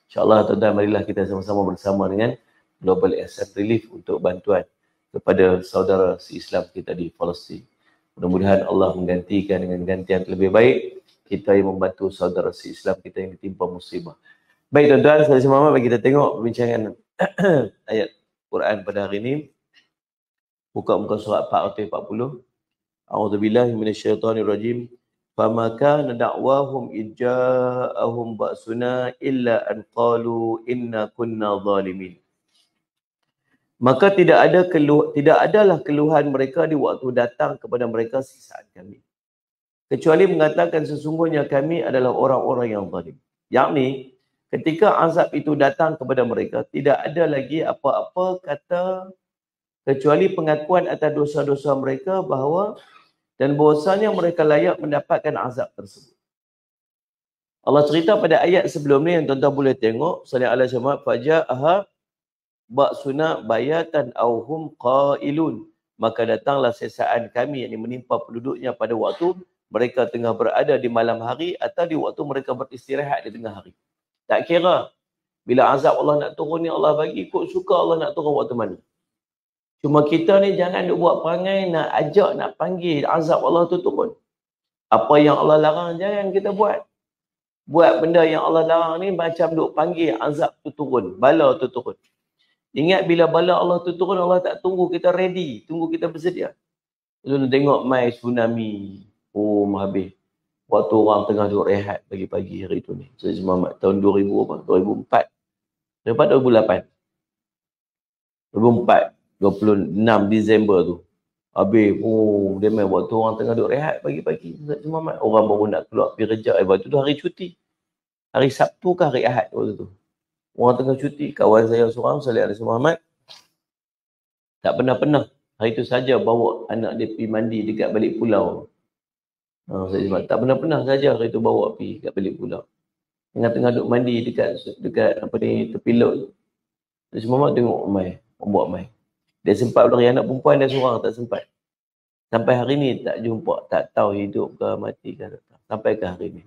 InsyaAllah tuan-tuan, marilah kita sama-sama bersama dengan Global ASEAN Relief untuk bantuan kepada saudara se-Islam kita di Palestin. Mudah-mudahan Allah menggantikan dengan gantian lebih baik kita yang membantu saudara se-Islam kita yang ditimpa musibah. Baik tuan-tuan, saya Muhammad, bagi kita tengok perbincangan ayat Quran pada hari ini. Buka muka surat 440. A'udzubillahi minasyaitonirrajim. Fama kana da'wahum idja'ahum ba'suna illa an qalu inna kunna zalimin. Maka tidak adalah keluhan mereka di waktu datang kepada mereka sisaan kami, kecuali mengatakan sesungguhnya kami adalah orang-orang yang zalim. Yakni ketika azab itu datang kepada mereka, tidak ada lagi apa-apa kata kecuali pengakuan atas dosa-dosa mereka bahwasanya mereka layak mendapatkan azab tersebut. Allah cerita pada ayat sebelum ni yang tuan-tuan boleh tengok, sallallahu alaihi wasallam, faja'aha ba'suna bayatan aw hum qailun. Maka datanglah sesaan kami yang menimpa penduduknya pada waktu mereka tengah berada di malam hari atau di waktu mereka beristirahat di tengah hari. Tak kira bila azab Allah nak turun ni, Allah bagi ikut suka Allah nak turun waktu mana. Cuma kita ni jangan duk buat perangai nak ajak, nak panggil azab Allah tu turun. Apa yang Allah larang jangan kita buat. Buat benda yang Allah larang ni macam duk panggil azab tu turun, bala tu turun. Ingat bila bala Allah tu turun, Allah tak tunggu kita ready, tunggu kita bersedia. Lalu tengok mai tsunami. Oh, habis. Waktu orang tengah duduk rehat pagi-pagi hari tu ni. Saya Muhammad tahun 2004. Lepas 2008. 2004. 26 Disember tu. Habis, dia main waktu orang tengah duduk rehat pagi-pagi. Muhammad, orang baru nak keluar pergi kerja. Waktu tu hari cuti. Hari Sabtu ke hari Ahad waktu tu. Orang tengah cuti. Kawan saya seorang, Salih Alaihi Muhammad, tak pernah-pernah. Hari tu saja bawa anak dia pergi mandi dekat balik pulau. Tak pernah-pernah saja hari tu bawa pergi dekat balik pulau. Tengah-tengah duduk mandi dekat apa ni, tepi laut tu. Salih Muhammad tengok mai, buat mai. Dia sempat dari anak perempuan dia seorang, tak sempat. Sampai hari ni tak jumpa, tak tahu hidup ke mati ke tak tahu. Sampai ke hari ni.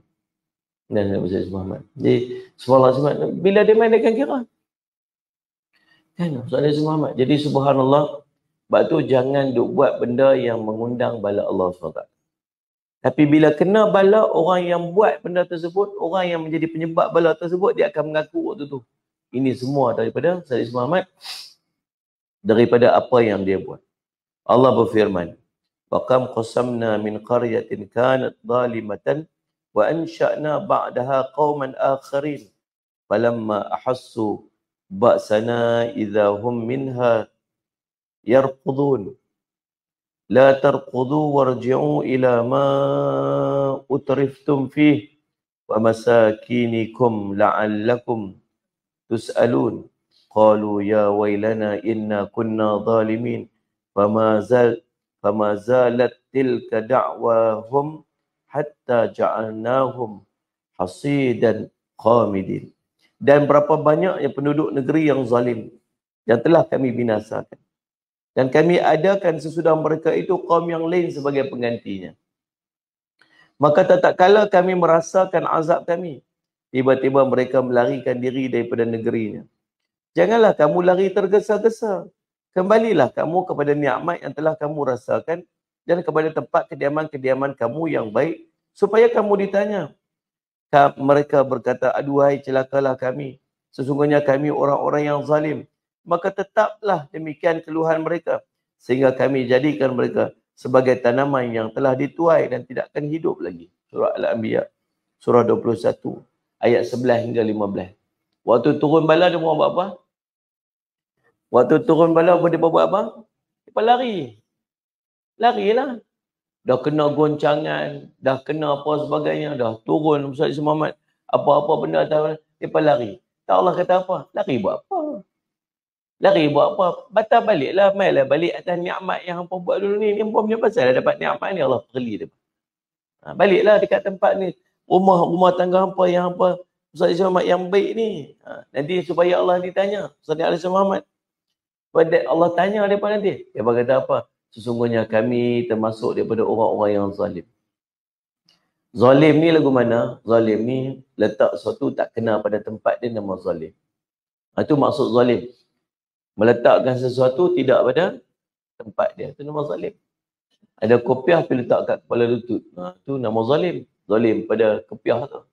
Dan Nabi Muhammad. Jadi, subhanallah, bila dia main dia akan kira. Kan, Nabi Muhammad. Jadi, subhanallah, sebab tu jangan duk buat benda yang mengundang bala Allah SWT. Tapi bila kena bala, orang yang buat benda tersebut, orang yang menjadi penyebab bala tersebut, dia akan mengaku waktu tu. Ini semua daripada Nabi Muhammad, daripada apa yang dia buat. Allah berfirman, wa kam qasamna min qaryatin kanat zalimatan wa ansha'na ba'daha qauman akharin falamma ahassu ba'sana idza hum minha yarqudun la tarqudu warji'u ila ma utriftum fih wa masakinikum la'allakum tus'alun. Qalu ya wailana inna kunna zalimin fama zalat tilka da'wahum hatta ja'alnahum hasidan khamidin. Dan berapa banyak yang penduduk negeri yang zalim yang telah kami binasakan, dan kami adakan sesudah mereka itu kaum yang lain sebagai penggantinya. Maka tak kala kami merasakan azab kami, tiba-tiba mereka melarikan diri daripada negerinya. Janganlah kamu lari tergesa-gesa. Kembalilah kamu kepada nikmat yang telah kamu rasakan dan kepada tempat kediaman-kediaman kamu yang baik, supaya kamu ditanya. Mereka berkata, aduhai celakalah kami. Sesungguhnya kami orang-orang yang zalim. Maka tetaplah demikian keluhan mereka, sehingga kami jadikan mereka sebagai tanaman yang telah dituai dan tidak akan hidup lagi. Surah Al-Anbiya, surah 21, ayat 11 hingga 15. Waktu turun bala dia buat apa? Waktu turun bala dia buat apa? Dia lari. Larilah. Dah kena goncangan, dah kena apa sebagainya, dah turun Ustaz Muhammad. Apa-apa benda tahu, dia lari. Tak, Allah kata apa? Lari buat apa? Lari buat apa? Batal baliklah, mainlah balik atas nikmat yang hampa buat dulu ni. Hampa punya pasal dah dapat nikmat ni, Allah perli dia. Baliklah dekat tempat ni. Rumah tangga hampa yang hampa Ustaz Muhammad yang baik ni. Nanti supaya Allah ditanya. Ustaz Muhammad. Allah tanya daripada nanti. Dia berkata apa? Sesungguhnya kami termasuk daripada orang-orang yang zalim. Zalim ni lagu mana? Zalim ni letak sesuatu tak kena pada tempat dia, nama zalim. Itu maksud zalim. Meletakkan sesuatu tidak pada tempat dia, itu nama zalim. Ada kopiah pergi letak kat kepala lutut. Itu nama zalim. Zalim pada kopiah tu.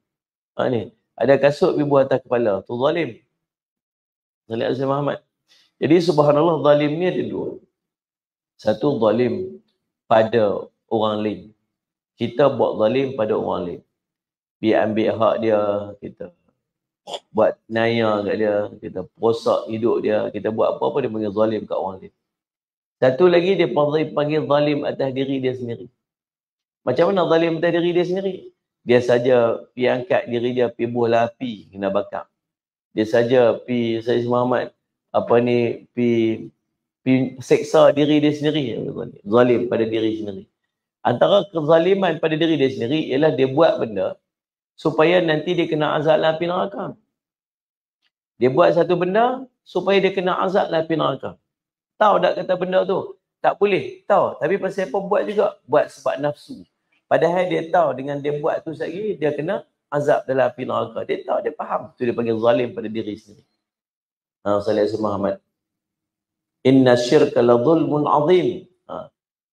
Ni. Ada kasut pergi buat atas kepala. Tu zalim. Zalim Azim Muhammad. Jadi subhanallah, zalim ni ada dua. Satu, zalim pada orang lain. Kita buat zalim pada orang lain. Dia ambil hak dia, kita buat naya kat dia, kita rosak hidup dia, kita buat apa-apa dia panggil zalim kat orang lain. Satu lagi dia panggil zalim atas diri dia sendiri. Macam mana zalim atas diri dia sendiri? Dia saja pergi angkat diri dia pergi bola api kena bakar. Dia saja pergi Sayyid Muhammad pergi seksa diri dia sendiri. Zalim pada diri sendiri. Antara kezaliman pada diri dia sendiri ialah dia buat benda supaya nanti dia kena azab dalam api neraka. Dia buat satu benda supaya dia kena azab dalam api neraka. Tahu tak kata benda tu? Tak boleh. Tahu. Tapi pasal apa buat juga? Buat sebab nafsu. Padahal dia tahu dengan dia buat tu lagi, dia kena azab dalam api neraka. Dia tahu, dia faham. Tu dia panggil zalim pada diri sendiri. Sallallahu Muhammad. Inna syirka la zulmun azim.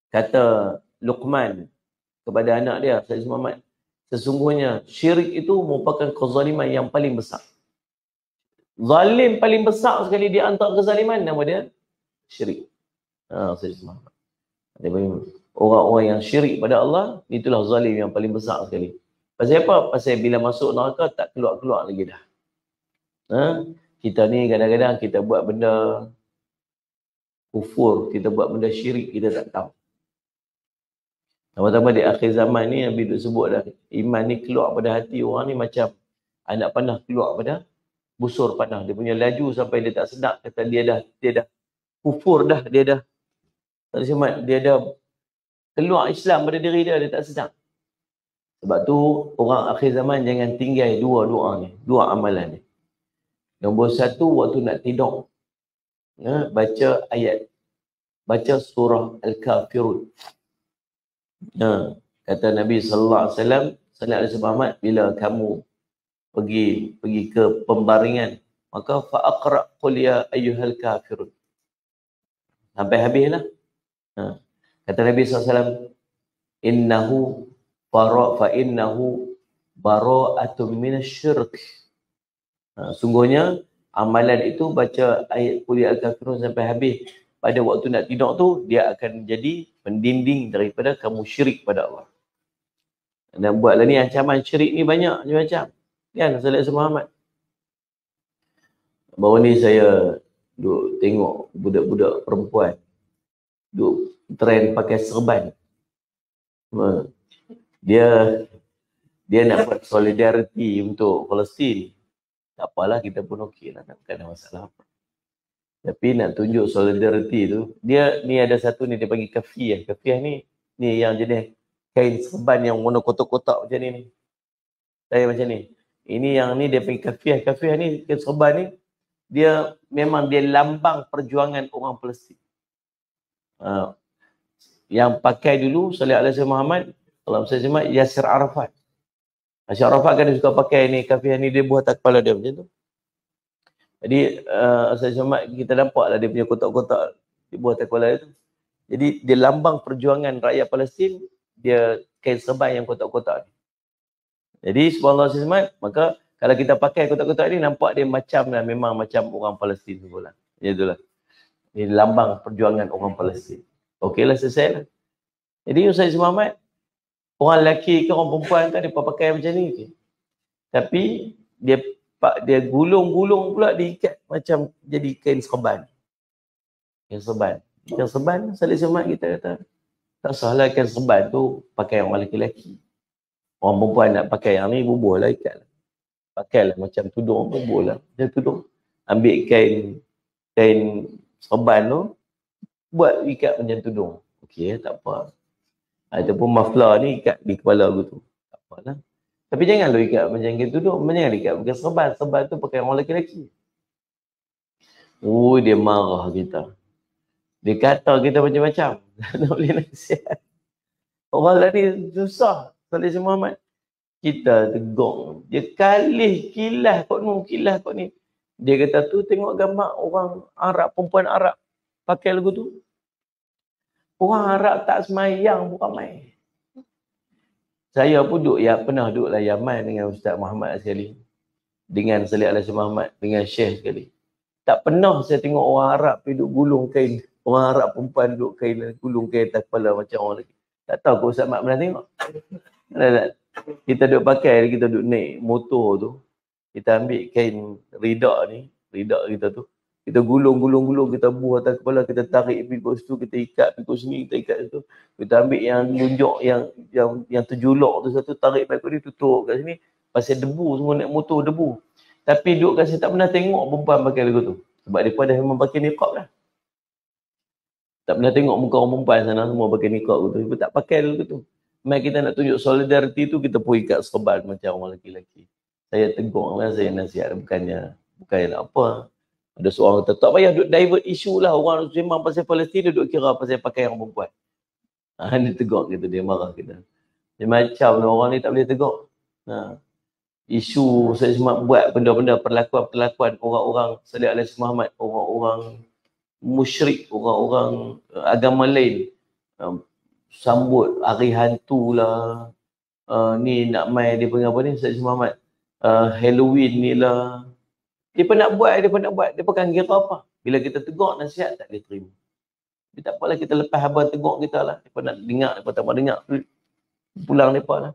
Kata Luqman kepada anak dia, Sayyid Muhammad. Sesungguhnya syirik itu merupakan kezaliman yang paling besar. Zalim paling besar sekali di antara kezaliman, nama dia syirik. Sayyid Muhammad. Orang-orang yang syirik pada Allah, itulah zalim yang paling besar sekali. Pasal apa? Pasal bila masuk neraka tak keluar-keluar lagi dah. Kita ni kadang-kadang kita buat benda kufur, kita buat benda syirik, kita tak tahu. Pertama-tama di akhir zaman ni, Nabi duk sebut dah, iman ni keluar pada hati orang ni macam anak panah keluar pada busur panah. Dia punya laju sampai dia tak sedar, kata dia dah kufur dah, dia dah keluar Islam pada diri dia, dia tak sedar. Sebab tu orang akhir zaman jangan tinggal dua doa ni, dua amalan ni. Nombor satu, waktu nak tidur, baca ayat, baca surah Al-Kafirun. Kata Nabi sallallahu alaihi wasallam, sallallahu alaihi wasallam, bila kamu pergi ke pembaringan, maka fa'aqra qul ya ayyuhal kafirun. Sampai habislah. Kata Nabi sallallahu alaihi wasallam, innahu bara'atun minasyirk. Sungguhnya amalan itu baca ayat qul ya ayyuhal kafirun sampai habis. Pada waktu nak tidur tu, dia akan jadi pendinding daripada kamu syirik pada Allah. Dan buatlah ni, ancaman syirik ni banyak macam. Kan, Sallallahu Muhammad. Baru ni saya duk tengok budak-budak perempuan duk trend pakai serban. Dia nak buat solidariti untuk Palestin. Tak apalah, kita pun okey lah, tak ada masalah apa. Tapi nak tunjuk solidariti tu, dia ni ada satu ni dia panggil kafiah. Kafiah ni yang jenis kain serban yang warna kotak-kotak macam ni. Saya macam ni. Ini yang ni dia panggil kafiah. Kafiah ni, kain serban ni, dia memang dia lambang perjuangan orang Palestin. Yang pakai dulu Sallallahu Alaihi Muhammad, kalau saya cuma Yasir Arafat. Yasir Arafat kan dia suka pakai ni kafiah ni, dia buat atas kepala dia macam tu. Jadi saya cuma kita nampaklah dia punya kotak-kotak dia buat atas kepala dia tu. Jadi dia lambang perjuangan rakyat Palestin, dia kain serban yang kotak-kotak ni. Jadi subhanallah, maka kalau kita pakai kotak-kotak ni, nampak dia macam lah, memang macam orang Palestin tu pula. Itulah. Ini lambang perjuangan orang Palestin. Okeylah, selesai lah. Jadi Ustaz Muhammad, orang lelaki ke orang perempuan kan, dia pakai macam ni. Okay. Tapi dia gulung-gulung pula, diikat macam jadi kain serban. Kain serban. Kain serban, Salih Muhammad kita kata, tak salah kain serban tu pakai orang lelaki-lelaki. Orang perempuan nak pakai yang ni, bubuh lah, ikat lah. Pakailah macam tudung, bubuh lah. Macam tudung. Ambil kain serban tu, buat ikat macam tudung. Okey, tak apa. Ataupun maflar ni ikat di kepala aku tu. Tak apalah. Tapi jangan lu ikat macam kain tudung. Jangan ikat pakai serban. Serban tu pakai orang lelaki-lelaki. Oh, dia marah kita. Dia kata kita macam-macam. Tak boleh nasihat. Orang lain ni susah. Salih Muhammad. Kita tegur. Dia kalih kilah kot ni, kilah kot ni. Dia kata tu tengok gambar orang Arab, perempuan Arab pakai lagu tu. Orang Arab tak semayang pun ramai. Saya pun pernah duduk lah Yaman dengan Ustaz Muhammad sekali. Dengan Salih Alaihi Muhammad, dengan Syekh sekali. Tak pernah saya tengok orang Arab pergi duduk gulung kain. Orang Arab perempuan duduk kain, gulung kain atas kepala macam orang lagi. Tak tahu kau Ustaz Mat pernah tengok. Kita duduk pakai, kita duduk naik motor tu. Kita ambil kain ridak ni, ridak kita tu. Kita gulung, kita buah atas kepala, kita tarik pergi situ, kita ikat pergi sini, kita ikat situ. Kita ambil yang junjuk, yang terjulok tu satu, tarik pergi ni, tutup kat sini. Pasal debu semua naik motor, debu. Tapi duduk kat sini tak pernah tengok perempuan pakai lagu tu. Sebab mereka dah memang pakai niqab lah. Tak pernah tengok muka orang perempuan sana semua pakai niqab tu. Mereka tak pakai lagu tu. Mai kita nak tunjuk solidariti tu, kita pun ikat serban macam orang lelaki-lelaki. Saya tegur lah, saya nasihat. Bukannya nak apa. Ada seorang kata, tak payah duk divert isu lah. Orang sembang pasal Palestin, duduk kira pasal pakai orang perempuan. Dia tegur kita, dia marah kita. Dia macam orang ni tak boleh tegur. Isu saya cuma buat benda-benda perlakuan-perlakuan orang-orang Salih Alaihi Muhammad, orang-orang musyrik, orang-orang agama lain. Sambut hari hantu lah. Ni nak main dia panggil apa ni, Salih Alaihi Muhammad. Halloween ni lah. Dia pun nak buat. Dia pun kan kira apa. Bila kita tegur nasihat tak dia terima. Dia tak apalah, kita lepas abang tegur kita lah. Dia pun nak dengar, dia pun tak mau dengar. Pulang dia lah.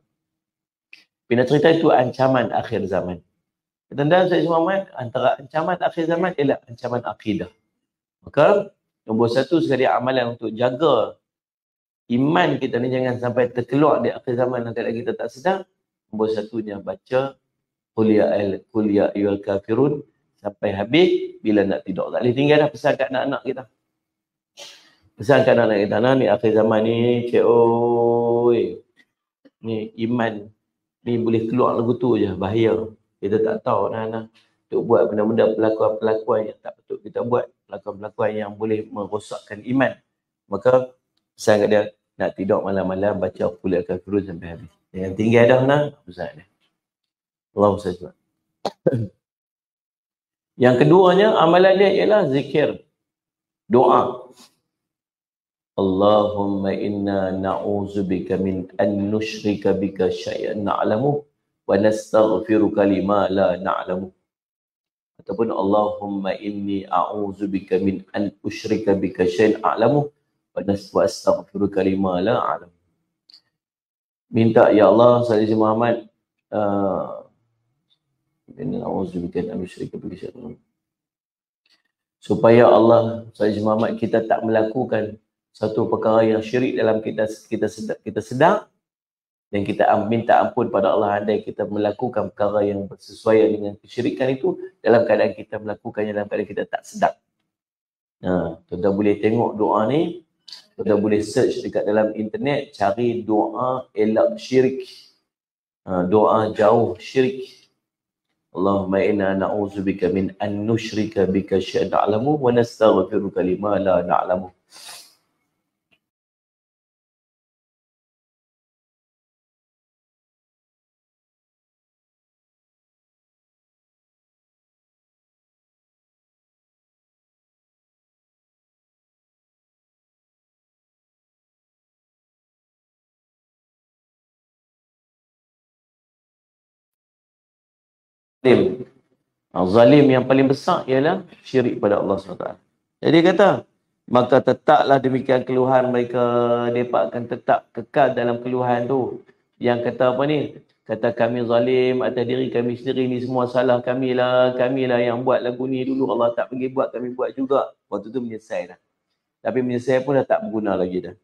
Bila cerita itu ancaman akhir zaman. Tanda saya Muhammad, antara ancaman akhir zaman ialah ancaman akidah. Maka nombor satu sekali amalan untuk jaga iman kita ni jangan sampai terkeluar di akhir zaman nanti lagi kita tak sedar. Nombor satunya baca Qul ya ayyuhal kafirun sampai habis. Bila nak tidur tak boleh tinggal dah, pesan kat anak-anak kita. Pesan kat anak-anak kita, ni akhir zaman ni, cik oi. Ni iman ni boleh keluar lagu tu je, bahaya. Kita tak tahu nak untuk buat benda-benda perlakuan-perlakuan yang tak patut kita buat, perlakuan-perlakuan yang boleh merosakkan iman. Maka pesan kat dia, nak tidur malam-malam baca Qul ya ayyuhal kafirun sampai habis. Jangan tinggal dah nak pesan dia. Allahu Akbar. Yang keduanya amalan dia ialah zikir, doa. Allahumma inna na'udzubika min an nusyrika bika syai'an na'lamu wa nastaghfiruka lima la na'lamu. Ataupun Allahumma inni a'udzubika min an usyrika bika syai'an a'lamu wa nastaghfiruka lima la a'lamu. Minta ya Allah Salih Muhammad supaya Allah Salih Muhammad kita tak melakukan satu perkara yang syirik dalam kita sedar, dan kita minta ampun pada Allah andai kita melakukan perkara yang bersesuaian dengan kesyirikan itu dalam keadaan kita melakukannya dalam keadaan kita tak sedar. Tuan-tuan boleh tengok doa ni, tuan-tuan boleh search dekat dalam internet, cari doa elak syirik, doa jauh syirik. Allahumma inna na'udzubika min an nusyrika bika syai'an na'lamu wa nastaghfiruka lima la na'lamu. Zalim yang paling besar ialah syirik pada Allah SWT. Jadi kata, maka tetaplah demikian keluhan mereka, mereka akan tetap kekal dalam keluhan tu. Yang kata apa ni? Kata kami zalim atas diri kami sendiri, ni semua salah kamilah yang buat lagu ni dulu, Allah tak pergi buat, kami buat juga. Waktu tu menyesal dah. Tapi menyesal pun dah tak berguna lagi dah.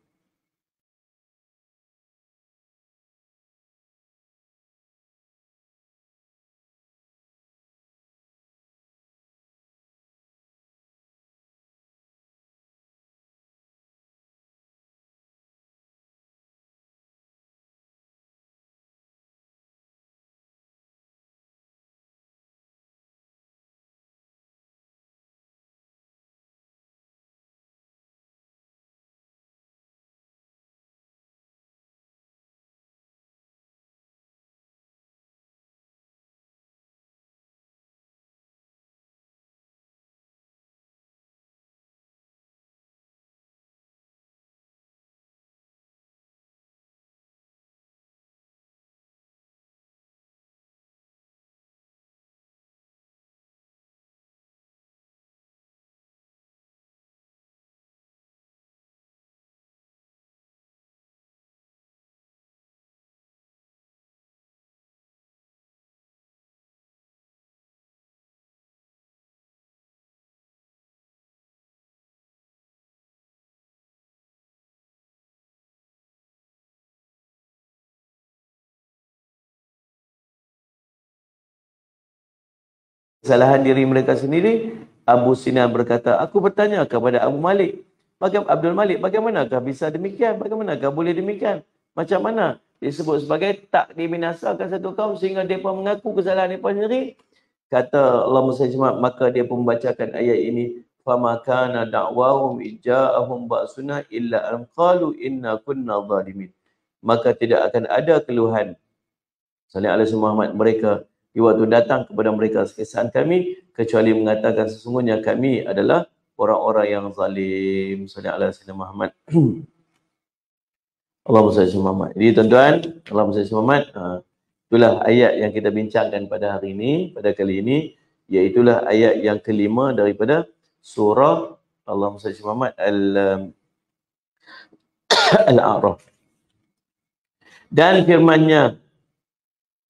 kesalahan diri mereka sendiri. Abu Sinan berkata, aku bertanya kepada Abu Malik, Abdul Malik, bagaimanakah bisa demikian? Bagaimanakah boleh demikian? Macam mana disebut sebagai tak dibinasakan satu kaum sehingga mereka mengaku kesalahan mereka sendiri? Kata Allah SWT, maka dia pun membacakan ayat ini, fama kana da'wahum ija'ahum ba'suna illa an qalu inna kunna zalimin. Maka tidak akan ada keluhan sallallahu alaihi wasallam Muhammad mereka di waktu datang kepada mereka sekesaan kami kecuali mengatakan sesungguhnya kami adalah orang-orang yang zalim sallallahu alaihi wasallam Muhammad. Allahumma salli ala Muhammad. Jadi tuan-tuan, Allahumma salli ala Muhammad. Itulah ayat yang kita bincangkan pada hari ini, pada kali ini, iaitulah ayat yang kelima daripada surah Allahumma salli ala Muhammad Al-A'raf. Dan firman-Nya,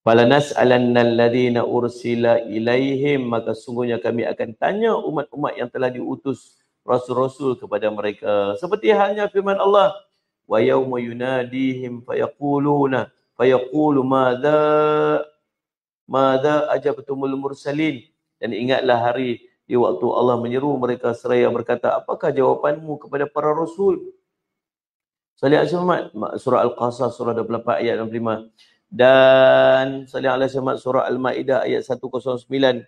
fala nas'alannal ladzina ursila ilaihim, maka sungguhnya kami akan tanya umat-umat yang telah diutus rasul-rasul kepada mereka. Seperti halnya firman Allah, wa yauma yunadihim fayaqulu madza ajabtumul mursalin. Dan ingatlah hari di waktu Allah menyeru mereka seraya berkata, apakah jawapanmu kepada para rasul? Salih al-Muhammad, surah Al-Qasas, surah 24 ayat 65. Dan salih al-Muhammad, surah Al-Ma'idah ayat 109.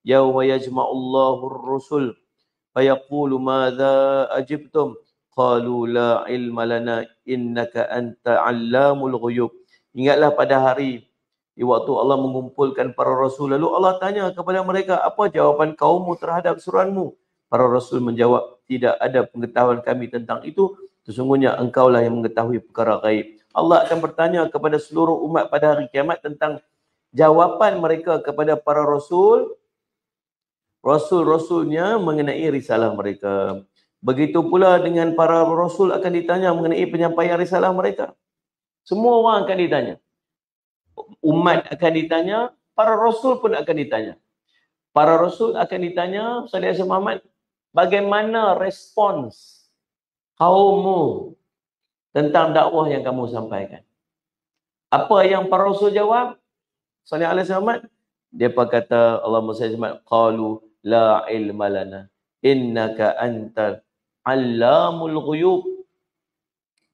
Yawma yajma'ullahu ar-rusul fayaqulu madza ajibtum qalu la ilma lana innaka anta 'allamul ghuyub. Ingatlah pada hari di waktu Allah mengumpulkan para rasul, lalu Allah tanya kepada mereka, apa jawapan kaummu terhadap suruhanmu? Para rasul menjawab, tidak ada pengetahuan kami tentang itu, sesungguhnya engkaulah yang mengetahui perkara gaib. Allah akan bertanya kepada seluruh umat pada hari kiamat tentang jawapan mereka kepada para rasul, rasul-rasulnya mengenai risalah mereka. Begitu pula dengan para rasul akan ditanya mengenai penyampaian risalah mereka. Semua orang akan ditanya. Umat akan ditanya, para rasul pun akan ditanya. Para rasul akan ditanya, Salih Muhammad, bagaimana respons kaummu tentang dakwah yang kamu sampaikan? Apa yang para rasul jawab? Salih alaihi Muhammad, dia kata, Allahumma salli alaihi qalu la ilma lana innaka antal allamul ghuyub.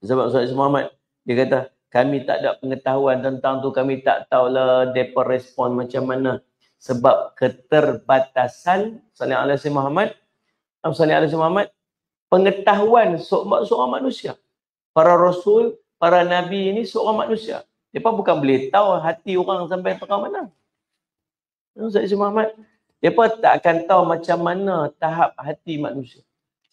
Sebab Salih Muhammad, dia kata, kami tak ada pengetahuan tentang tu, kami tak tahulah depa respon macam mana. Sebab keterbatasan Salih alaihi Muhammad, pengetahuan seorang manusia. Para rasul, para nabi ini seorang manusia. Mereka bukan boleh tahu hati orang sampai ke mana. Ustaz Muhammad, mereka tak akan tahu macam mana tahap hati manusia.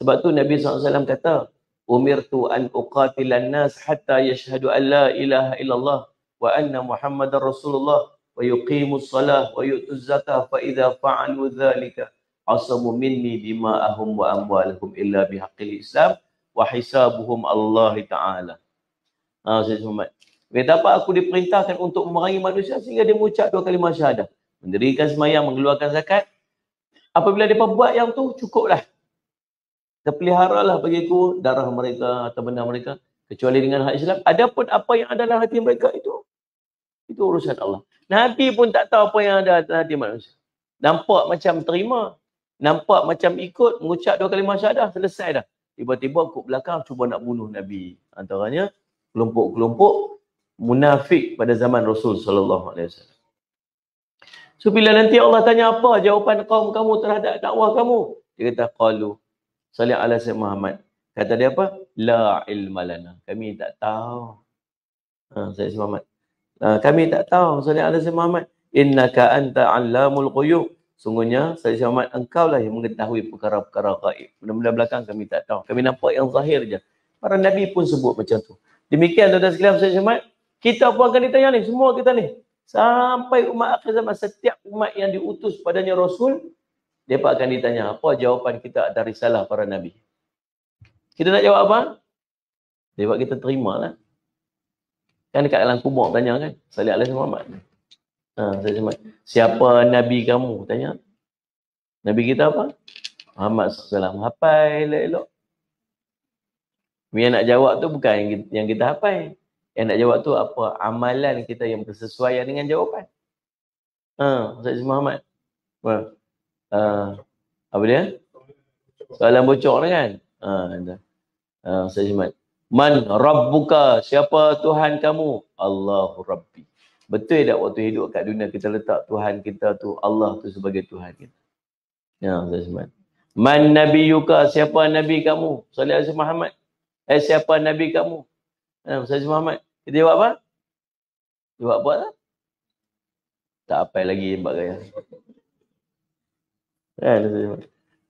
Sebab tu Nabi SAW kata, umirtu an uqatilan nas hatta yashhadu an la ilaha illallah wa anna Muhammadar Rasulullah wa yuqimus salah wa yu'tuz zakah fa idza fa'alu dzalika asamu minni dima'ahum wa amwalahum illa bihaqqil Islam wa hisabuhum Allah Ta'ala. Ustaz Muhammad, betapa aku diperintahkan untuk memerangi manusia sehingga dia mengucap 2 kalimah syahadah, mendirikan sembahyang, mengeluarkan zakat. Apabila dia buat yang tu, cukuplah. Terpeliharalah bagiku darah mereka atau benda mereka kecuali dengan hak Islam. Adapun apa yang ada dalam hati mereka itu urusan Allah. Nabi pun tak tahu apa yang ada dalam hati manusia. Nampak macam terima, nampak macam ikut, mengucap 2 kalimah syahadah, selesai dah. Tiba-tiba kut belakang cuba nak bunuh Nabi. Antaranya kelompok-kelompok munafik pada zaman Rasul sallallahu alaihi wasallam. So bila nanti Allah tanya apa jawapan kaum kamu terhadap dakwah kamu, dia kata qalu salli ala sayyidina Muhammad. Kata dia apa? La ilma lana. Kami tak tahu. Sayyidina Muhammad. Kami tak tahu. Salli ala sayyidina Muhammad. Innaka anta 'allamul ghuyub. Sungguhnya Sayyidina Muhammad, engkaulah yang mengetahui perkara-perkara gaib. Benda-benda belakang kami tak tahu. Kami nampak yang zahir je. Para nabi pun sebut macam tu. Demikian tuan-tuan sekalian, Sayyidina Muhammad, kita pun akan ditanya ni, semua kita ni. Sampai umat akhir zaman, setiap umat yang diutus padanya Rasul, mereka akan ditanya, apa jawapan kita atas risalah para Nabi? Kita nak jawab apa? Mereka kita terima lah. Kan dekat dalam kubur tanya kan? Salih alaihi Muhammad. Siapa Nabi kamu? Tanya. Nabi kita apa? Muhammad SAW. Hafal elok-elok. Yang nak jawab tu bukan yang kita hafal. Yang nak jawab tu apa amalan kita yang bersesuaian dengan jawapan. Sayyidina Muhammad. Apa dia? Soalan bocor kan? Ustaz Jumat. Man Rabbuka? Siapa Tuhan kamu? Allahu Rabbi. Betul tak waktu hidup kat dunia kita letak Tuhan kita tu, Allah tu sebagai Tuhan kita? Ya, Ustaz Jumat. Man Nabiyuka? Siapa Nabi kamu? Salih Ustaz Muhammad. Siapa Nabi kamu? Ustaz Muhammad. Kita jawab apa? Jawab apa tak? Tak apa lagi mbak gaya.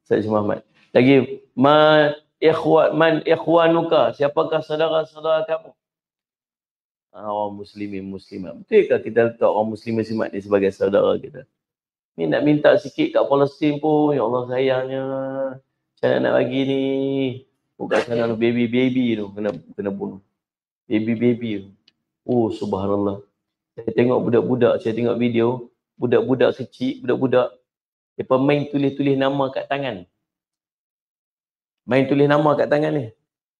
Ustaz Muhammad. Lagi man ikhwanuka? Siapakah saudara-saudara kamu? Orang muslimin muslimat. Betulkah kita letak orang muslimin muslimat ni sebagai saudara kita? Ni nak minta sikit kat Palestin pun, ya Allah sayangnya. Saya nak bagi ni. Bukan sana baby tu kena bunuh. Baby tu. Oh subhanallah. Saya tengok budak-budak, saya tengok video, budak-budak kecil, budak-budak depa main tulis-tulis nama kat tangan. Main tulis nama kat tangan ni.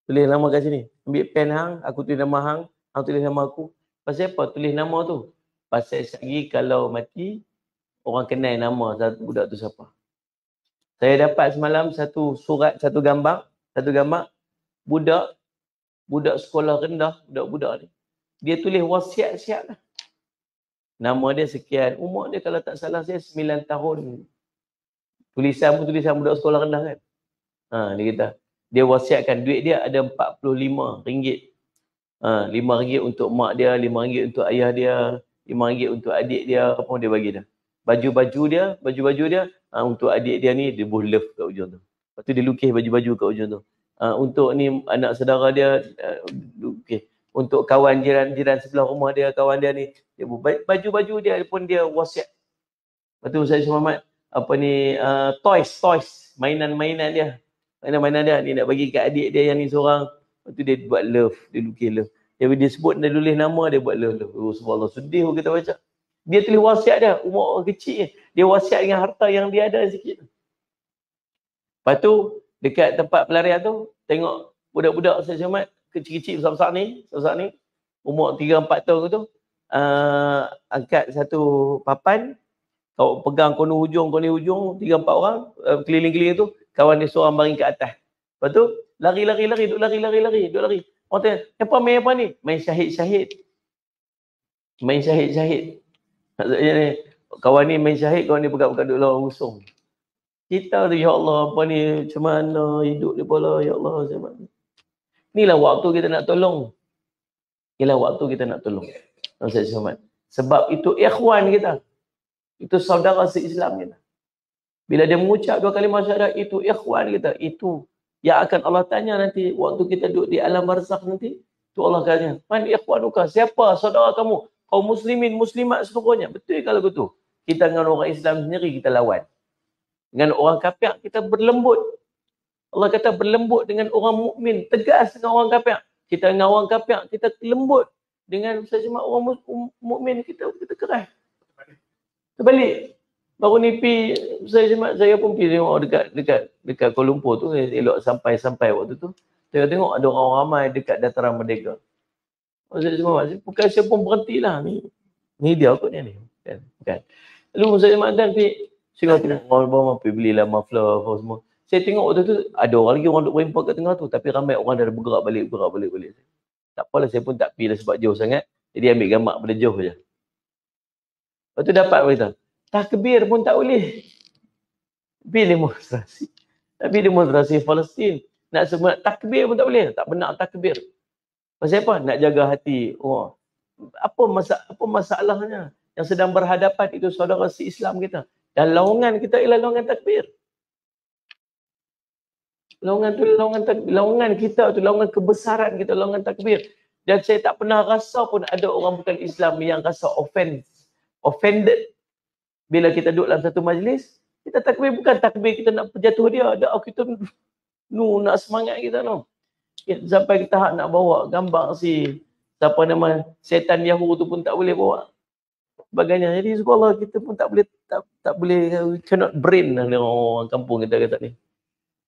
Tulis nama kat sini. Ambil pen hang, aku tulis nama hang, hang tulis nama aku. Pasal apa tulis nama tu? Pasal sekali kalau mati, orang kenal nama satu budak tu siapa. Saya dapat semalam satu surat, satu gambar budak sekolah rendah, budak-budak ni. Dia tulis wasiat-wasiat lah. Nama dia sekian, umur dia kalau tak salah saya 9 tahun. Tulisan pun tulisan budak sekolah rendah kan. Dia kata, dia wasiatkan duit dia ada RM45. RM5 untuk mak dia, RM5 untuk ayah dia, RM5 untuk adik dia, apa pun dia bagi dah. Baju-baju dia untuk adik dia ni dia buh love kat ujung tu. Lepas tu dia lukis baju-baju kat ujung tu. Untuk ni anak saudara dia lukis. Untuk kawan jiran sebelah rumah dia, kawan dia ni, dia baju-baju dia pun dia wasiat. Lepas tu Ustaz Muhammad toys, mainan dia. Mainan dia ni nak bagi kat adik dia yang ni seorang. Lepas tu dia buat love, dia lukis love. Dia sebut, dia tulis nama, dia buat love. Oh subhanallah, sedih kita baca. Dia tulis wasiat dia, umur orang kecil. Dia wasiat dengan harta yang dia ada sikit. Lepas tu, dekat tempat pelarian tu, tengok budak-budak Ustaz Muhammad, kecil-kecil besar-besar ni, umur 3-4 tahun tu, angkat satu papan, kau pegang koni hujung, 3-4 orang, keliling-keliling tu, kawan dia seorang baring ke atas. Lepas tu, lari. Orang tanya, apa main apa ni? Main syahid-syahid. Maksudnya ni, kawan ni main syahid, kawan ni pegang-pegang duduk lawan musuh. Kita tu, ya Allah, apa ni, macam mana hidup dia pula, ya Allah, macam mana. Inilah waktu kita nak tolong. Sebab itu ikhwan kita. Itu saudara se-Islam kita. Bila dia mengucap 2 kalimah syahadat, itu ikhwan kita. Itu yang akan Allah tanya nanti waktu kita duduk di alam barzakh nanti. Itu Allah tanya, man ikhwanuka? Siapa saudara kamu? Kaum muslimin, muslimat seluruhnya. Betul kalau begitu. Kita dengan orang Islam sendiri kita lawan. Dengan orang kafir kita berlembut. Allah kata berlembut dengan orang mukmin, tegas dengan orang kafir. Kita dengan orang kafir kita lembut. Dengan orang mukmin kita keras. Terbalik. Baru ni saya pun pergi tengok dekat Kuala Lumpur tu, elok sampai waktu tu. Saya tengok ada orang ramai dekat Dataran Merdeka. Bukan saya pun berhentilah ni. Ni dia kot ni. Kan. Lalu saya makan saya tengok orang pergi belilah muffler apa semua. Saya tengok waktu tu ada orang duk berempat kat tengah tu, tapi ramai orang dah bergerak balik. Tak apalah, saya pun tak pergi sebab jauh sangat. Jadi ambil gambar pada jauh je. Lepas tu dapat berita, takbir pun tak boleh. Tapi demonstrasi Palestin. Nak semua takbir pun tak boleh. Tak benar takbir. Pasal apa? Nak jaga hati. Apa masalahnya? Yang sedang berhadapan itu saudara se-Islam kita. Dan lawangan kita ialah lawangan takbir. Lawangan kita tu, lawangan kebesaran kita, lawangan takbir. Dan saya tak pernah rasa pun ada orang bukan Islam yang rasa offended bila kita duduk dalam satu majlis. Kita takbir bukan takbir kita nak berjatuh dia, kita nak semangat kita sampai kita nak bawa gambar setan Yahoo tu pun tak boleh bawa sebagainya. Jadi subhanallah, kita pun tak boleh cannot brain orang kampung kita kata ni.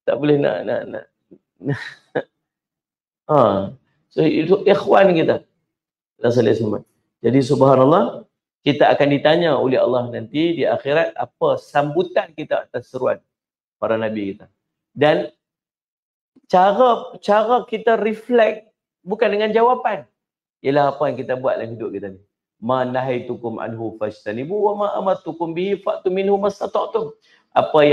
Tak boleh nak. So itu ikhwan kita. Jadi subhanallah, kita akan ditanya oleh Allah nanti di akhirat apa sambutan kita atas seruan para nabi kita. Dan cara kita reflect bukan dengan jawapan. Ialah apa yang kita buat dalam hidup kita ni. Ma nahaitukum anhu fajtanibu wa ma amartukum bihi fa'tu minhu mastata'tum. Apa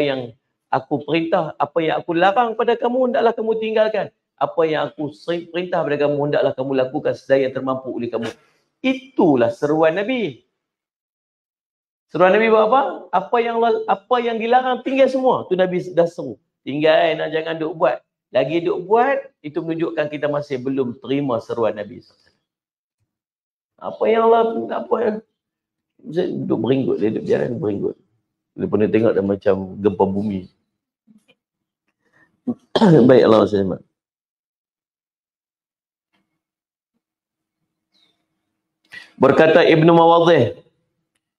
yang aku perintah, apa yang aku larang pada kamu, hendaklah kamu tinggalkan. Apa yang aku perintah pada kamu, hendaklah kamu lakukan sedaya yang termampu oleh kamu. Itulah seruan Nabi. Seruan Nabi buat apa? Apa yang dilarang tinggal semua. Tu Nabi dah seru. Tinggal, jangan duk buat. Lagi duk buat, itu menunjukkan kita masih belum terima seruan Nabi. Apa yang duk beringgut, dia duk jalan beringgut. Dia pernah tengok dah macam gempa bumi. Baik, Allah SWT. Berkata Ibnu Mawadhih,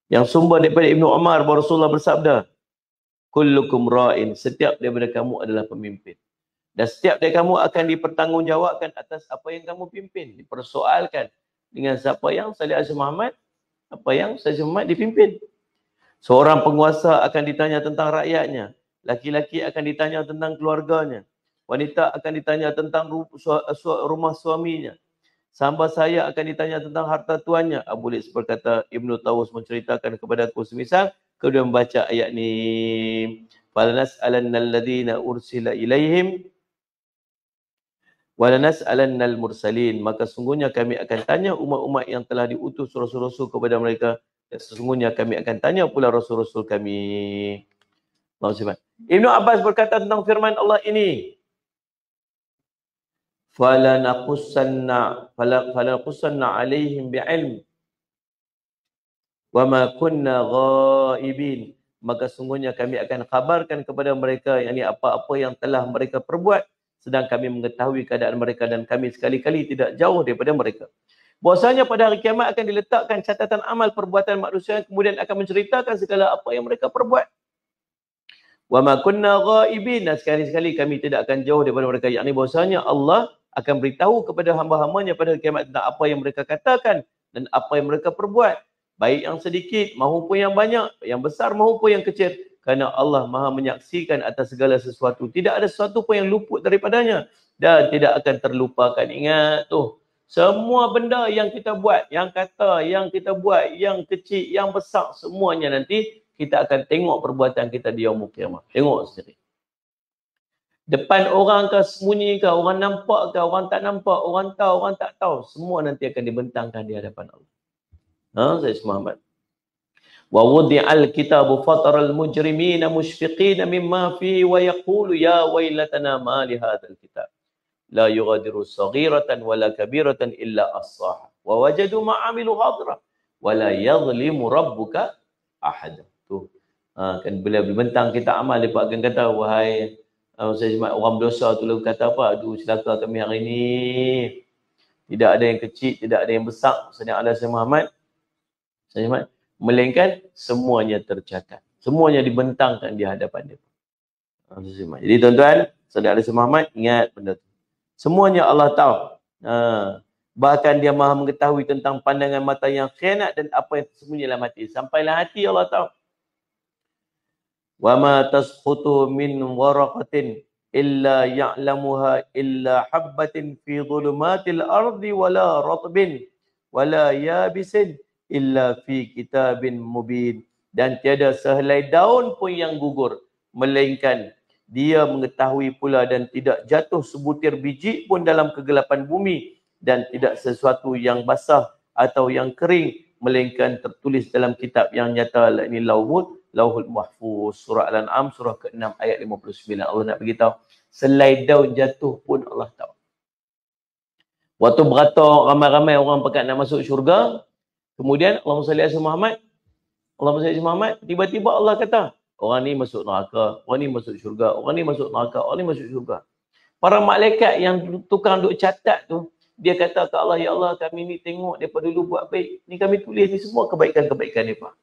yang sumber daripada Ibnu Umar, bahawa Rasulullah bersabda, kullukum ra'in, setiap daripada kamu adalah pemimpin. Dan setiap dari kamu akan dipertanggungjawabkan atas apa yang kamu pimpin. Dipersoalkan dengan siapa yang Salih Azhar Muhammad, apa yang Salih Azhar Muhammad dipimpin. Seorang penguasa akan ditanya tentang rakyatnya. Laki-laki akan ditanya tentang keluarganya. Wanita akan ditanya tentang rumah suaminya. Sahaba saya akan ditanya tentang harta tuannya. Abu Lis berkata, Ibnu Tawus menceritakan kepada aku semisal, kedua membaca ayat ni. Falanas'alannal ladina ursila ilaihim walanas'alannal mursalin. Maka sungguhnya kami akan tanya umat-umat yang telah diutus rasul-rasul kepada mereka. Dan sesungguhnya kami akan tanya pula rasul-rasul kami. Ibnu Abbas berkata tentang firman Allah ini. Falanaqussanna alaihim bi'ilm wa ma kunna ghaibin. Maka sungguhnya kami akan kabarkan kepada mereka yakni apa-apa yang telah mereka perbuat, sedang kami mengetahui keadaan mereka dan kami sekali-kali tidak jauh daripada mereka. Bahwasanya pada hari kiamat akan diletakkan catatan amal perbuatan manusia, kemudian akan menceritakan segala apa yang mereka perbuat. Wa ma kunna ghaibin, dan sekali-sekali kami tidak akan jauh daripada mereka, yakni bahwasanya Allah akan beritahu kepada hamba-hambanya pada hari kiamat tentang apa yang mereka katakan dan apa yang mereka perbuat, baik yang sedikit maupun yang banyak, yang besar maupun yang kecil, kerana Allah Maha menyaksikan atas segala sesuatu. Tidak ada sesuatu pun yang luput daripadanya dan tidak akan terlupakan. Ingat tu, semua benda yang kita buat, yang kata, yang kita buat, yang kecil, yang besar, semuanya nanti kita akan tengok perbuatan kita di yaumul qiyamah. Tengok sendiri. Depan orang ke, sembunyi ke, orang nampak ke, orang tak nampak, orang tahu, orang tak tahu, semua nanti akan dibentangkan di hadapan Allah. Saya Muhammad. Wa wudi'al kitabu fataral mujrimina mushfiqina mimma fihi wa yaqulu ya wailatana ma li hadzal kitab la yughadiru saghiratan wala kabiratan illa ahsaha wa wajadu ma 'amilu hadira wa la yadhlimu rabbuka ahad. Tu kan bila dibentang kita amal, depa akan kata, wahai saya orang berdosa tu lalu kata apa? Aduh, celaka kami hari ni. Tidak ada yang kecil, tidak ada yang besar. Sedang ada saya Muhammad. Melainkan semuanya tercatat. Semuanya dibentangkan di hadapan dia. Jadi tuan-tuan, sedang ada saya Muhammad, ingat benda tu. Semuanya Allah tahu. Bahkan dia Maha mengetahui tentang pandangan mata yang khianat dan apa yang tersembunyi dalam hati. Sampailah hati Allah tahu. Wa ma tasqutu min waraqatin illa ya'lamuha illa habbatin fi dhulumatil ardi wala ratbin wala yabisin illa fi kitabin mubin. Dan tiada sehelai daun pun yang gugur, melainkan dia mengetahui pula, dan tidak jatuh sebutir biji pun dalam kegelapan bumi, dan tidak sesuatu yang basah atau yang kering, melainkan tertulis dalam kitab yang nyata, ini Lauhul Mahfuz. Surah Al-An'am surah ke-6 ayat 59. Allah nak beritahu, selai daun jatuh pun Allah tahu. Waktu berata ramai-ramai orang pekat nak masuk syurga, kemudian Allahumma salli ala Muhammad, Allahumma salli ala Muhammad, tiba-tiba Allah kata, orang ni masuk neraka, orang ni masuk syurga, orang ni masuk neraka, orang ni masuk syurga. Para malaikat yang tukang duk catat tu, dia kata ke Allah, ya Allah, kami ni tengok daripada dulu buat baik, ni kami tulis ni semua kebaikan-kebaikan mereka.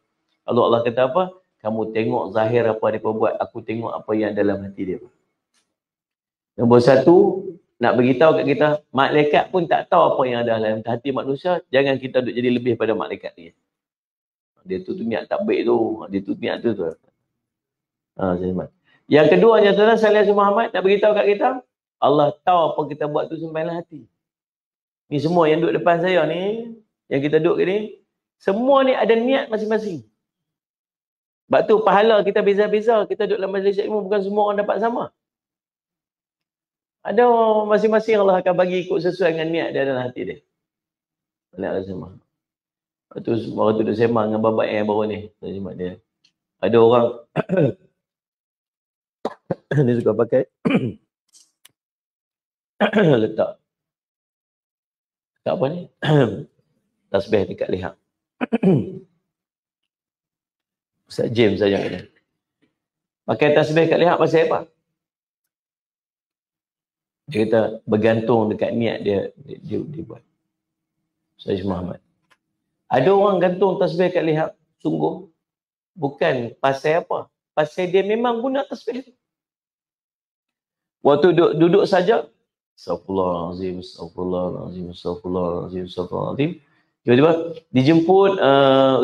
Lalu Allah kata apa? Kamu tengok zahir apa mereka buat, aku tengok apa yang dalam hati dia. Nombor satu, nak beritahu kat kita, malaikat pun tak tahu apa yang ada dalam hati manusia, jangan kita duk jadi lebih pada malaikat dia. dia tu niat tak baik tu, dia tu niat tu. Yang keduanya tuan Salih Muhammad nak beritahu kat kita, Allah tahu apa kita buat tu sembahyang hati. Ni semua yang duduk depan saya ni, yang kita duduk ni, semua ni ada niat masing-masing. Sebab tu pahala kita beza-beza, kita duduk dalam majlis ilmu bukan semua orang dapat sama. Ada masing-masing Allah akan bagi ikut sesuai dengan niat dia dalam hati dia. Allah sama. Baru tu duduk sembang dengan babak yang baru ni. Dia. Ada orang dia suka pakai letak apa ni? Tasbih dekat leher. Ustaz James saja kata. Pakai tasbih kat leher pasal apa? Dia kata bergantung dekat niat dia buat. Ustaz Muhammad. Ada orang gantung tasbih kat leher sungguh bukan pasal apa? Pasal dia memang guna tasbih tu. Waktu duduk saja, Astagfirullahalazim, Astagfirullahalazim, Astagfirullahalazim, Astagfirullahalazim. Tiba-tiba dijemput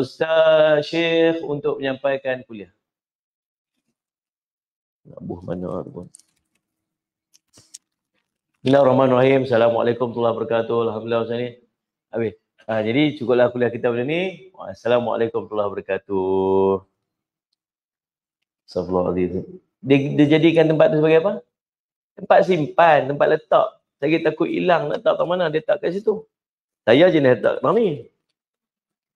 Ustaz Syekh untuk menyampaikan kuliah. Nak buh mana pun. Bismillahirrahmanirrahim. Assalamualaikum warahmatullahi wabarakatuh. Alhamdulillah Ustaz ni. Habis. Jadi cukuplah kuliah kita pada ni. Assalamualaikum warahmatullahi wabarakatuh. Astagfirullahalazim. Dia jadikan tempat tu sebagai apa? Tempat simpan, tempat letak. Saya takut hilang, nak letak kat mana, dia tak kat situ. Saya je nak letak kat ni.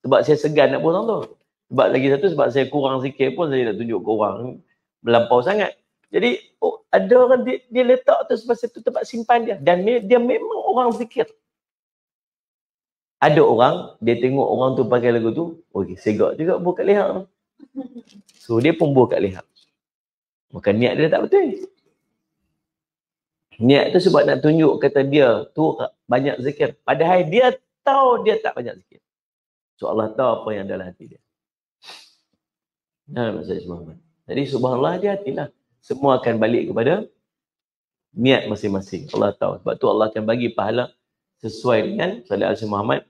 Sebab saya segan nak buang tu. Sebab lagi satu, sebab saya kurang sikit pun saya nak tunjuk korang. Melampau sangat. Jadi, ada orang dia letak tu sebab satu tempat simpan dia. Dan dia memang orang zikir. Ada orang, dia tengok orang tu pakai lagu tu, okey, segak juga buah kat leher tu. So, dia pun buah kat leher. Bukan niat dia tak betul. Niat tu sebab nak tunjuk kata dia tu banyak zikir. Padahal dia tahu dia tak banyak zikir. So Allah tahu apa yang dalam hati dia. Nah, Maksud Muhammad. Jadi subhanallah dia hatilah. Semua akan balik kepada niat masing-masing. Allah tahu. Sebab tu Allah akan bagi pahala sesuai dengan Salih Muhammad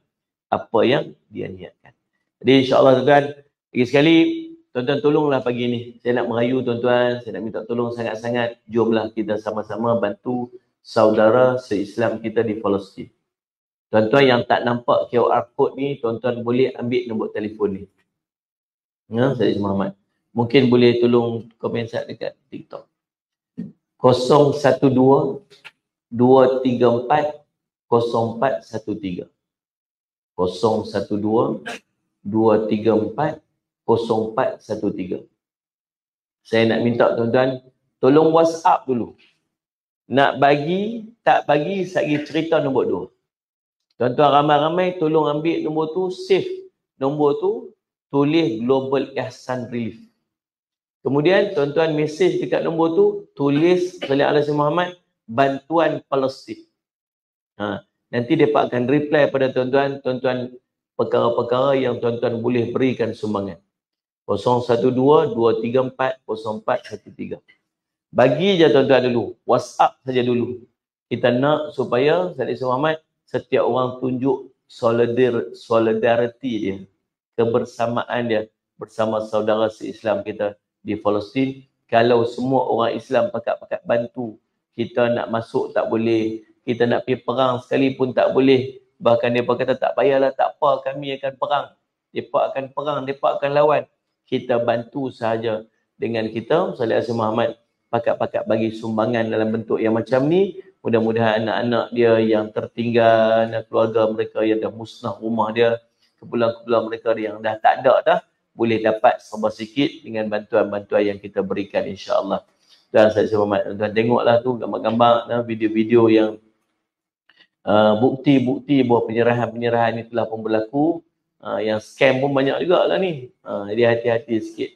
apa yang dia niatkan. Jadi insya-Allah tuan-tuan, lagi sekali tuan-tuan tolonglah pagi ni. Saya nak merayu tuan-tuan, saya nak minta tolong sangat-sangat. Jomlah kita sama-sama bantu saudara se-Islam kita di Palestin. Tuan-tuan yang tak nampak QR code ni, tuan-tuan boleh ambil nombor telefon ni. Ya, Sayyid Muhammad. Mungkin boleh tolong komen saya dekat TikTok. 012 234 0413. 012 234 0413. Saya nak minta tuan-tuan tolong WhatsApp dulu. Nak bagi, tak bagi, saya cerita nombor 2. Tuan-tuan ramai-ramai tolong ambil nombor tu, save nombor tu, tulis Global Ihsan Relief. Kemudian tuan-tuan mesej dekat nombor tu, tulis Salih Alaihi Muhammad bantuan Palestin. Nanti mereka akan reply pada tuan-tuan, perkara-perkara yang tuan-tuan boleh berikan sumbangan. 012 234 0413. Bagi je tuan-tuan dulu. WhatsApp saja dulu. Kita nak supaya Salih Muhammad setiap orang tunjuk solidariti dia. Kebersamaan dia bersama saudara se-Islam kita di Palestin. Kalau semua orang Islam pakat-pakat bantu, kita nak masuk tak boleh, kita nak pergi perang sekalipun tak boleh. Bahkan mereka kata tak payahlah, tak apa, kami akan perang. Mereka akan perang, mereka akan lawan. Kita bantu sahaja dengan kita, Salih Muhammad, pakat-pakat bagi sumbangan dalam bentuk yang macam ni. Mudah-mudahan anak-anak dia yang tertinggal, keluarga mereka yang dah musnah rumah dia, kepulan-kepulan mereka yang dah tak ada dah, boleh dapat serba sikit dengan bantuan-bantuan yang kita berikan insya-Allah. Dan Salih Muhammad, tuan tengoklah tu gambar-gambar, video-video yang bukti-bukti bahawa penyerahan-penyerahan ini telah pun berlaku. Yang scam pun banyak juga lah ni. Jadi hati-hati sikit.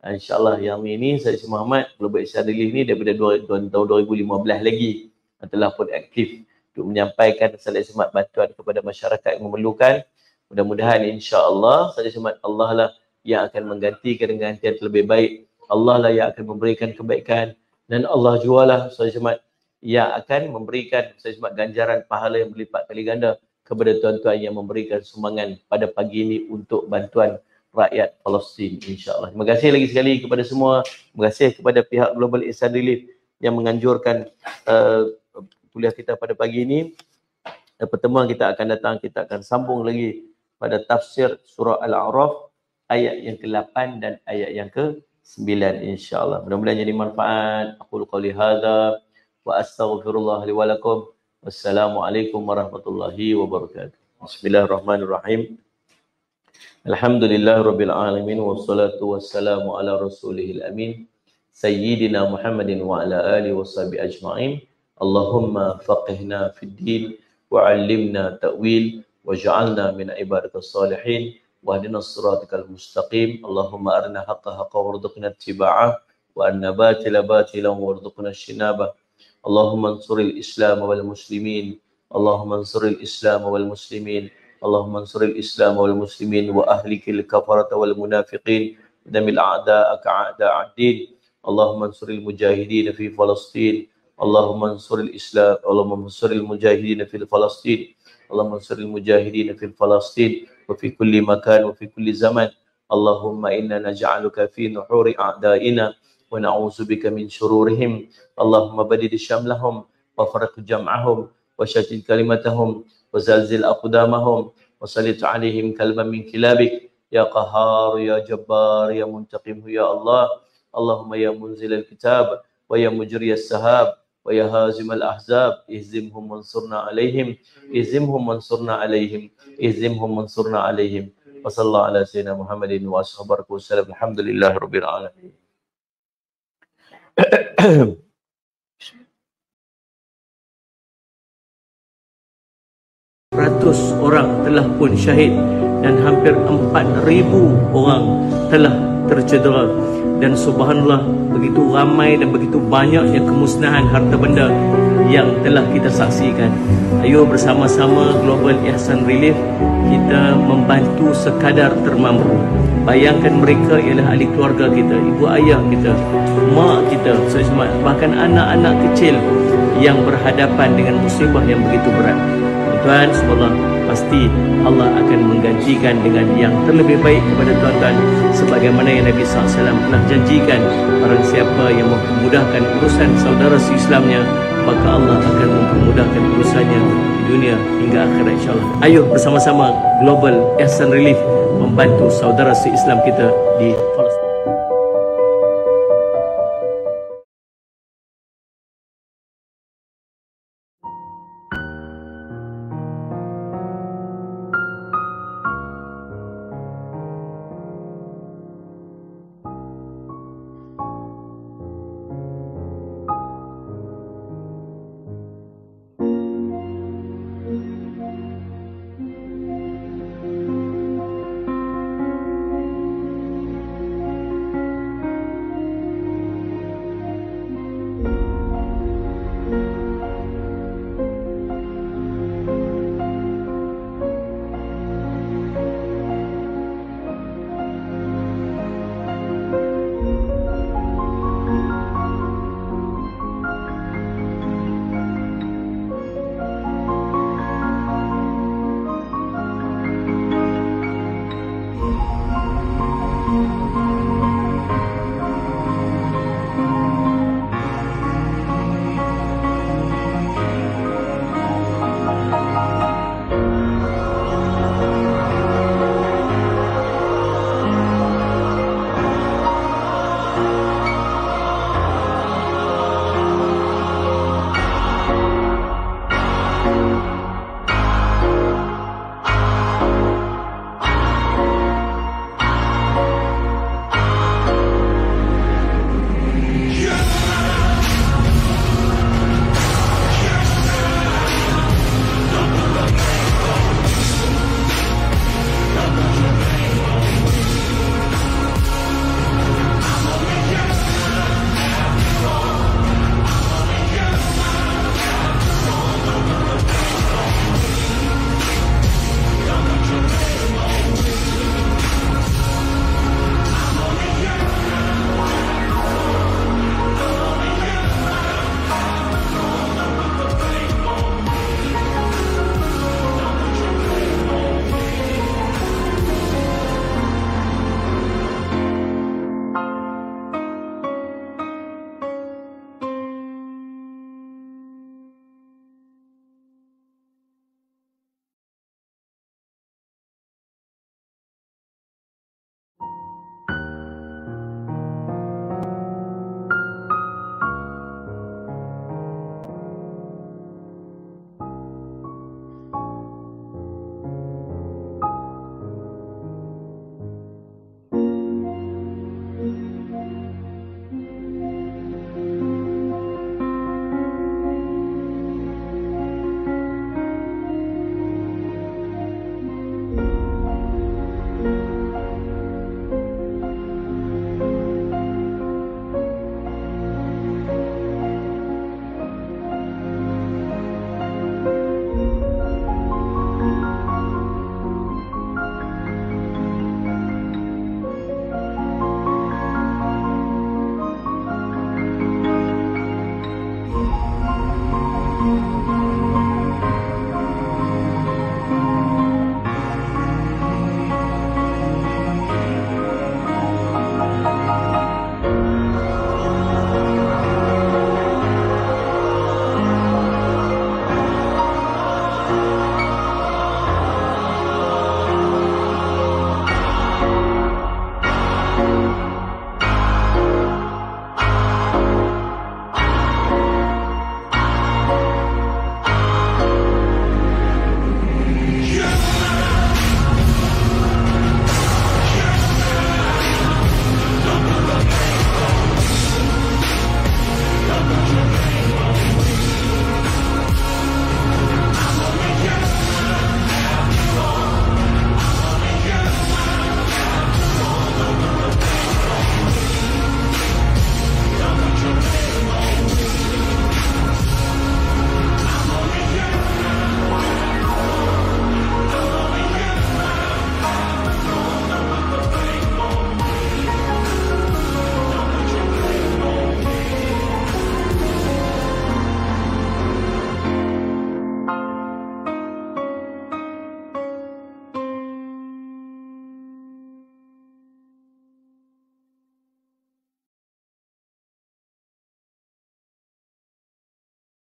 InsyaAllah yang ini Salih Muhammad Global Ihsan Relief ni daripada tahun 2015 lagi telah pun aktif untuk menyampaikan Salih Muhammad bantuan kepada masyarakat yang memerlukan. Mudah-mudahan insya-Allah Salih Muhammad Allah lah yang akan menggantikan dengan gantian terlebih baik. Allah lah yang akan memberikan kebaikan, dan Allah jualah Salih Muhammad yang akan memberikan Salih Muhammad ganjaran pahala yang berlipat kali ganda kepada tuan-tuan yang memberikan sumbangan pada pagi ini untuk bantuan rakyat Palestin, insya-Allah. Terima kasih lagi sekali kepada semua. Terima kasih kepada pihak Global Ihsan Relief yang menganjurkan kuliah kita pada pagi ini. Pertemuan kita akan datang, kita akan sambung lagi pada tafsir surah Al-A'raf ayat yang ke-8 dan ayat yang ke-9, insya-Allah. Mudah-mudahan jadi manfaat. Aku qouli hadza wa astaghfirullah li wa lakum. Wassalamualaikum warahmatullahi wabarakatuh. Bismillahirrahmanirrahim. Alhamdulillahirabbil alamin wassalatu wassalamu ala rasulihil amin sayyidina Muhammadin wa ala alihi washabihi ajma'in. Allahumma faqihna fid din wa 'allimna ta'wil waj'alna min ibadakas salihin wahdina siratal mustaqim. Allahumma arina haqqa haqqan warzuqna ittiba'ah wa arina batila batilan warzuqna ijtinabah. Allahumma ansuril Islam wal muslimin. Allahumma ansuril Islam wal muslimin. Allahumma ansuril Islam wal muslimin wa ahlikil kafarata wal munafiqin damil a'da'aka a'da'ad-din. Allahumma ansuril mujahidin fi Palestin. Allahumma ansuril Islam, Allahumma ansuril mujahidin fi Palestin. Allahumma ansuril mujahidin fi Palestin wa fi kulli makan wa fi kulli zaman. Allahumma inna naj'aluka fi nuhuri a'da'ina wa na'udzubika min syururihim. Allahumma badid syamlahum wa farriq jam'ahum wa shattit kalimatahum وزلزل أقدامهم وسلط عليهم كلبا من كلابك يا قهار يا جبار يا منتقم يا الله. اللهم يا منزل الكتاب ويا مجري السحاب ويا هازم الأحزاب اهزمهم وانصرنا عليهم اهزمهم وانصرنا عليهم اهزمهم وانصرنا عليهم. وصلى الله على سيدنا محمد وأصحابه وسلم. الحمد لله رب العالمين. 100 orang telah pun syahid dan hampir 4,000 orang telah tercedera, dan subhanallah begitu ramai dan begitu banyaknya kemusnahan harta benda yang telah kita saksikan. Ayo bersama-sama Global Ihsan Relief kita membantu sekadar termampu. Bayangkan mereka ialah ahli keluarga kita, ibu ayah kita, mak kita, bahkan anak-anak kecil yang berhadapan dengan musibah yang begitu berat. Tuan, subhanallah, pasti Allah akan menggantikan dengan yang terlebih baik kepada tuan-tuan, sebagaimana yang Nabi SAW telah janjikan, barang siapa yang mempermudahkan urusan saudara se-Islamnya, maka Allah akan mempermudahkan urusannya di dunia hingga akhirat, insyaAllah. Ayo bersama-sama Global Ihsan Relief membantu saudara se-Islam kita di Palestin.